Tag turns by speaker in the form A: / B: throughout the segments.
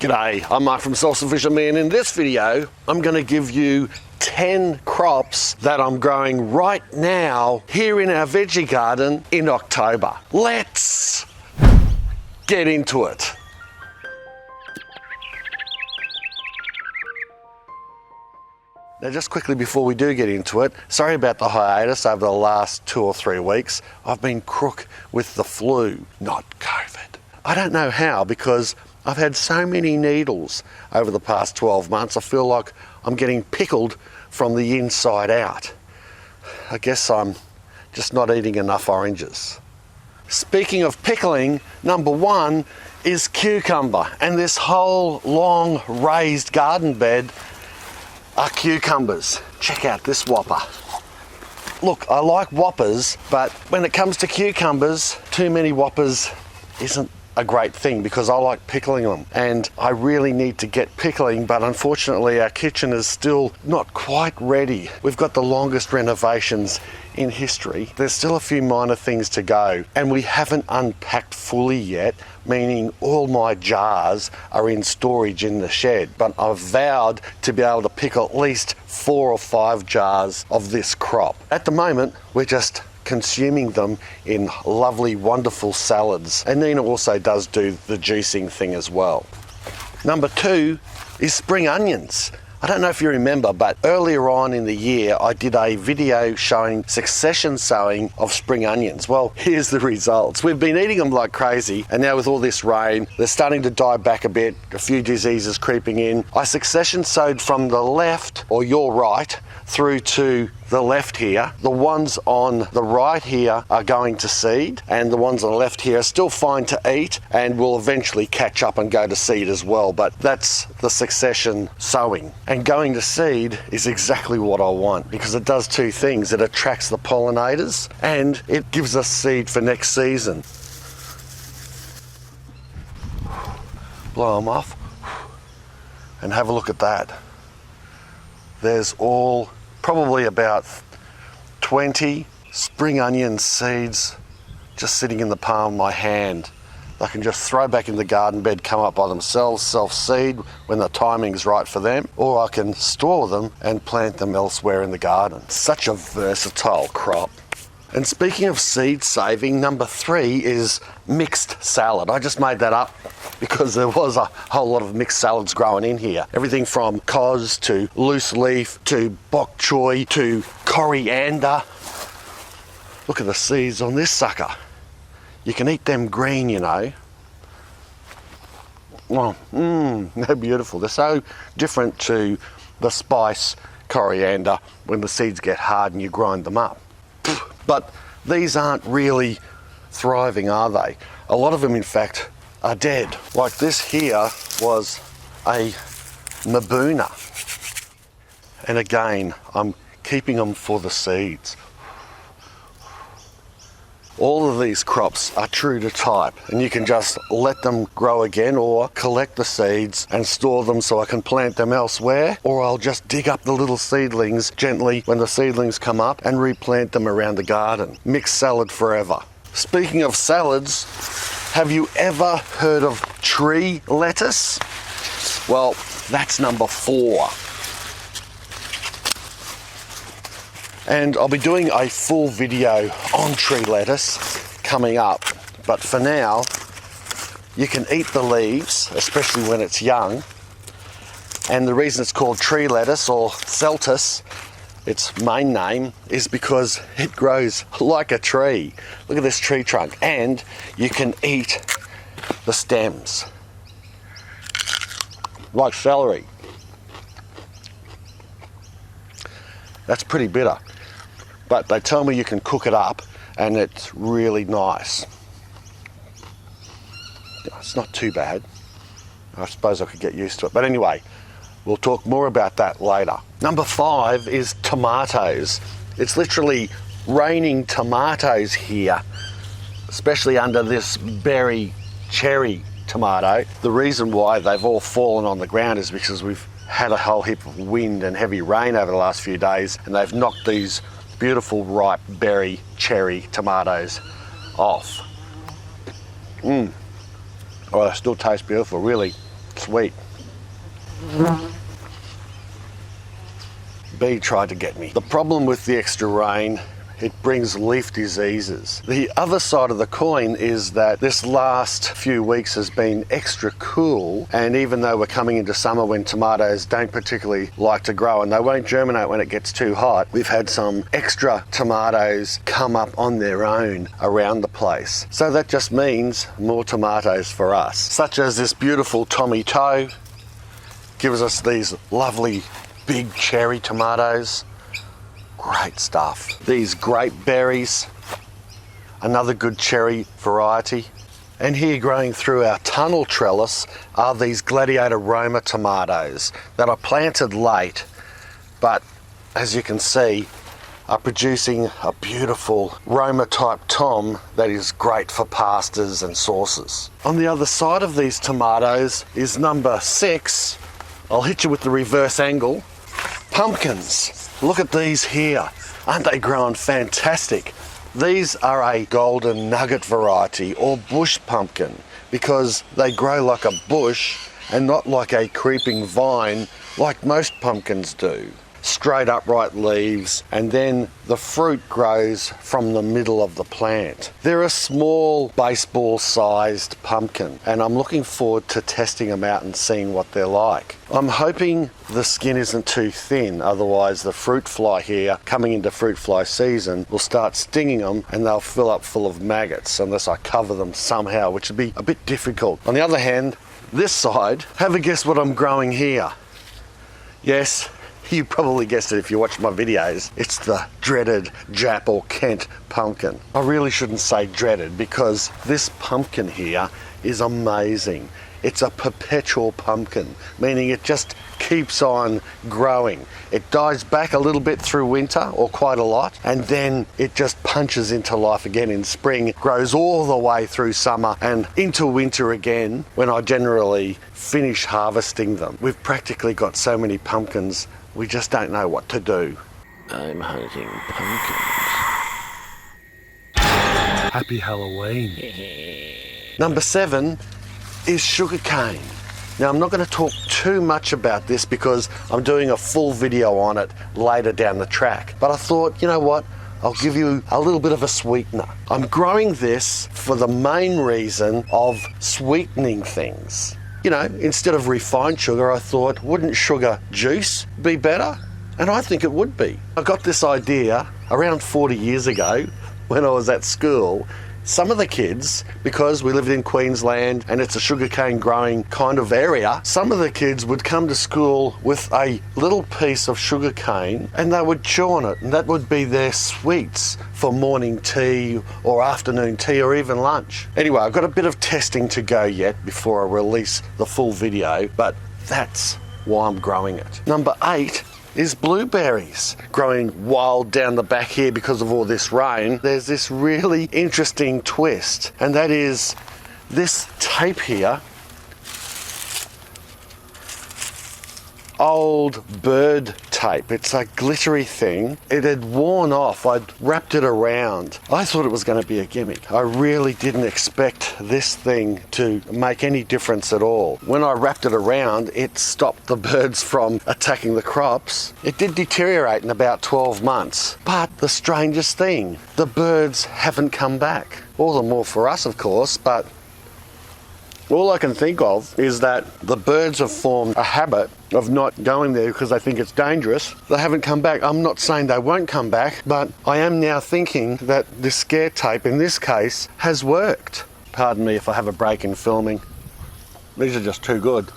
A: G'day, I'm Mark from Self-Sufficient Me, and in this video I'm going to give you 10 crops that I'm growing right now here in our veggie garden in October. Let's get into it. Now just quickly before we do get into it, sorry about the hiatus over the last 2 or 3 weeks. I've been crook with the flu, not COVID. I don't know how, because I've had so many needles over the past 12 months, I feel like I'm getting pickled from the inside out. I guess I'm just not eating enough oranges. Speaking of pickling, number 1 is cucumber, and this whole long raised garden bed are cucumbers. Check out this whopper. Look, I like whoppers, but when it comes to cucumbers, too many whoppers isn't a great thing, because I like pickling them, and I really need to get pickling, but unfortunately our kitchen is still not quite ready. We've got the longest renovations in history. There's still a few minor things to go, and we haven't unpacked fully yet, meaning all my jars are in storage in the shed, but I've vowed to be able to pick at least 4 or 5 jars of this crop. At the moment, we're just consuming them in lovely, wonderful salads. And Nina also does do the juicing thing as well. Number 2 is spring onions. I don't know if you remember, but earlier on in the year, I did a video showing succession sowing of spring onions. Well, here's the results. We've been eating them like crazy, and now with all this rain, they're starting to die back a bit, a few diseases creeping in. I succession sowed from the left, or your right, through to the left here. The ones on the right here are going to seed, and the ones on the left here are still fine to eat and will eventually catch up and go to seed as well, but that's the succession sowing. And going to seed is exactly what I want, because it does 2 things. It attracts the pollinators and it gives us seed for next season. Blow them off and have a look at that. There's probably about 20 spring onion seeds just sitting in the palm of my hand. I can just throw back in the garden bed, come up by themselves, self-seed when the timing's right for them, or I can store them and plant them elsewhere in the garden. Such a versatile crop. And speaking of seed saving, number 3 is mixed salad. I just made that up because there was a whole lot of mixed salads growing in here. Everything from cos to loose leaf to bok choy to coriander. Look at the seeds on this sucker. You can eat them green, you know. Oh, they're beautiful. They're so different to the spice coriander when the seeds get hard and you grind them up. But these aren't really thriving, are they? A lot of them, in fact, are dead. Like this here was a Mabuna. And again, I'm keeping them for the seeds. All of these crops are true to type, and you can just let them grow again, or collect the seeds and store them so I can plant them elsewhere, or I'll just dig up the little seedlings gently when the seedlings come up and replant them around the garden. Mixed salad forever. Speaking of salads, have you ever heard of tree lettuce? Well, that's number 4. And I'll be doing a full video on tree lettuce coming up. But for now, you can eat the leaves, especially when it's young. And the reason it's called tree lettuce, or Celtis, its main name, is because it grows like a tree. Look at this tree trunk. And you can eat the stems, like celery. That's pretty bitter. But they tell me you can cook it up and it's really nice. It's not too bad. I suppose I could get used to it. But anyway, we'll talk more about that later. Number 5 is tomatoes. It's literally raining tomatoes here, especially under this berry cherry tomato. The reason why they've all fallen on the ground is because we've had a whole heap of wind and heavy rain over the last few days, and they've knocked these beautiful ripe berry cherry tomatoes off. Oh, they still taste beautiful, really Sweet. Bee tried to get me. The problem with the extra rain, it brings leaf diseases. The other side of the coin is that this last few weeks has been extra cool, and even though we're coming into summer when tomatoes don't particularly like to grow and they won't germinate when it gets too hot, we've had some extra tomatoes come up on their own around the place. So that just means more tomatoes for us, such as this beautiful Tommy Toe gives us these lovely big cherry tomatoes. Great stuff. These grape berries, another good cherry variety. And here growing through our tunnel trellis are these Gladiator Roma tomatoes that are planted late, but as you can see, are producing a beautiful Roma type tom that is great for pastas and sauces. On the other side of these tomatoes is number 6. I'll hit you with the reverse angle. Pumpkins. Look at these here. Aren't they growing fantastic? These are a golden nugget variety or bush pumpkin because they grow like a bush and not like a creeping vine like most pumpkins do. Straight upright leaves, and then the fruit grows from the middle of the plant. They're a small baseball sized pumpkin, and I'm looking forward to testing them out and seeing what they're like. I'm hoping the skin isn't too thin, otherwise the fruit fly here coming into fruit fly season will start stinging them and they'll fill up full of maggots unless I cover them somehow, which would be a bit difficult. On the other hand, this side, have a guess what I'm growing here. Yes, you probably guessed it if you watch my videos. It's the dreaded Jap or Kent pumpkin. I really shouldn't say dreaded because this pumpkin here is amazing. It's a perpetual pumpkin, meaning it just keeps on growing. It dies back a little bit through winter, or quite a lot, and then it just punches into life again in spring, grows all the way through summer and into winter again when I generally finish harvesting them. We've practically got so many pumpkins, we just don't know what to do. I'm hunting pumpkins. Happy Halloween. Number 7 is sugarcane. Now I'm not going to talk too much about this because I'm doing a full video on it later down the track. But I thought, you know what? I'll give you a little bit of a sweetener. I'm growing this for the main reason of sweetening things. You know, instead of refined sugar, I thought, wouldn't sugar juice be better? And I think it would be. I got this idea around 40 years ago when I was at school. Some of the kids, because we lived in Queensland and it's a sugarcane growing kind of area, some of the kids would come to school with a little piece of sugarcane and they would chew on it, and that would be their sweets for morning tea or afternoon tea or even lunch. Anyway, I've got a bit of testing to go yet before I release the full video, but that's why I'm growing it. Number 8 is blueberries. Growing wild down the back here because of all this rain. There's this really interesting twist, and that is this tape here. Old bird tape. It's a glittery thing. It had worn off. I'd wrapped it around. I thought it was going to be a gimmick. I really didn't expect this thing to make any difference at all. When I wrapped it around, it stopped the birds from attacking the crops. It did deteriorate in about 12 months. But the strangest thing, the birds haven't come back. All the more for us, of course, but all I can think of is that the birds have formed a habit of not going there because they think it's dangerous. They haven't come back. I'm not saying they won't come back, but I am now thinking that this scare tape in this case has worked. Pardon me if I have a break in filming. These are just too good.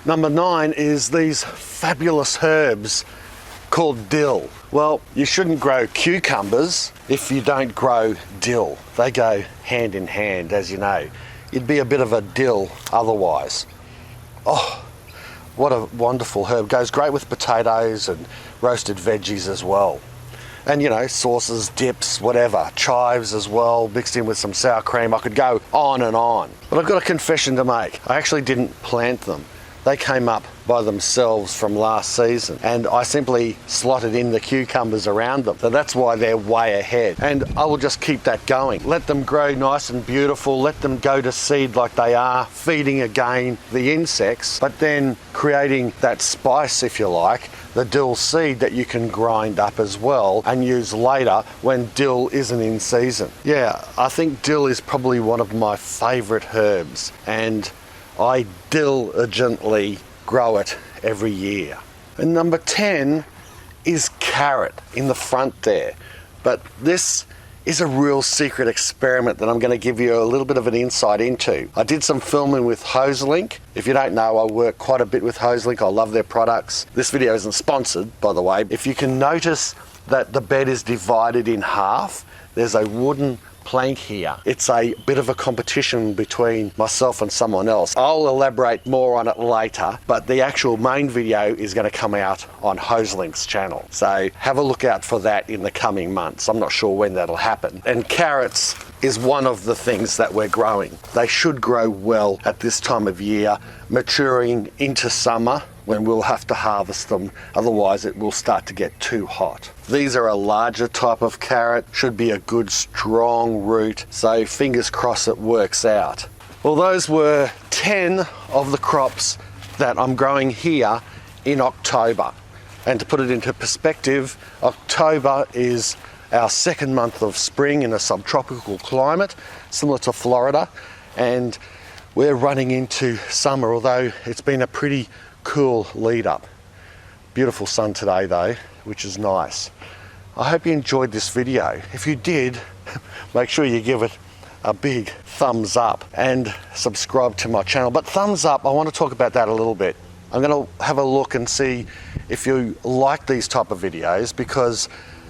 A: Number 9 is these fabulous herbs called dill. Well, you shouldn't grow cucumbers if you don't grow dill. They go hand in hand, as you know. You'd be a bit of a dill otherwise. Oh, what a wonderful herb. Goes great with potatoes and roasted veggies as well. And you know, sauces, dips, whatever. Chives as well, mixed in with some sour cream. I could go on and on. But I've got a confession to make. I actually didn't plant them. They came up by themselves from last season, and I simply slotted in the cucumbers around them. So that's why they're way ahead. And I will just keep that going. Let them grow nice and beautiful, let them go to seed like they are, feeding again the insects, but then creating that spice, if you like, the dill seed that you can grind up as well and use later when dill isn't in season. Yeah, I think dill is probably one of my favourite herbs, and I diligently grow it every year. And number 10 is carrot in the front there. But this is a real secret experiment that I'm going to give you a little bit of an insight into. I did some filming with Hoselink. If you don't know, I work quite a bit with Hoselink. I love their products. This video isn't sponsored, by the way. If you can notice that the bed is divided in half, there's a wooden plank here. It's a bit of a competition between myself and someone else. I'll elaborate more on it later, but the actual main video is going to come out on Hoselink's channel. So have a look out for that in the coming months. I'm not sure when that'll happen. And carrots is one of the things that we're growing. They should grow well at this time of year, maturing into summer when we'll have to harvest them, otherwise it will start to get too hot. These are a larger type of carrot, should be a good strong root, so fingers crossed it works out. Well, those were 10 of the crops that I'm growing here in October. And to put it into perspective, October is our second month of spring in a subtropical climate, similar to Florida, and we're running into summer, although it's been a pretty cool lead up. Beautiful sun today though, which is nice. I hope you enjoyed this video. If you did, make sure you give it a big thumbs up and subscribe to my channel. But thumbs up, I want to talk about that a little bit. I'm going to have a look and see if you like these type of videos, because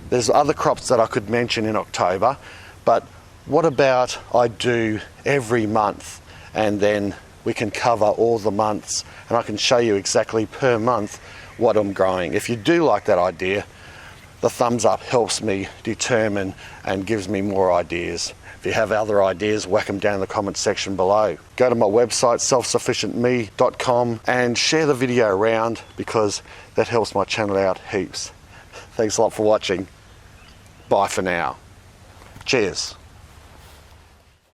A: there's other crops that I could mention in October, but what about I do every month and then we can cover all the months and I can show you exactly per month what I'm growing. If you do like that idea, the thumbs up helps me determine and gives me more ideas. If you have other ideas, whack them down in the comment section below. Go to my website, selfsufficientme.com, and share the video around, because that helps my channel out heaps. Thanks a lot for watching. Bye for now. Cheers.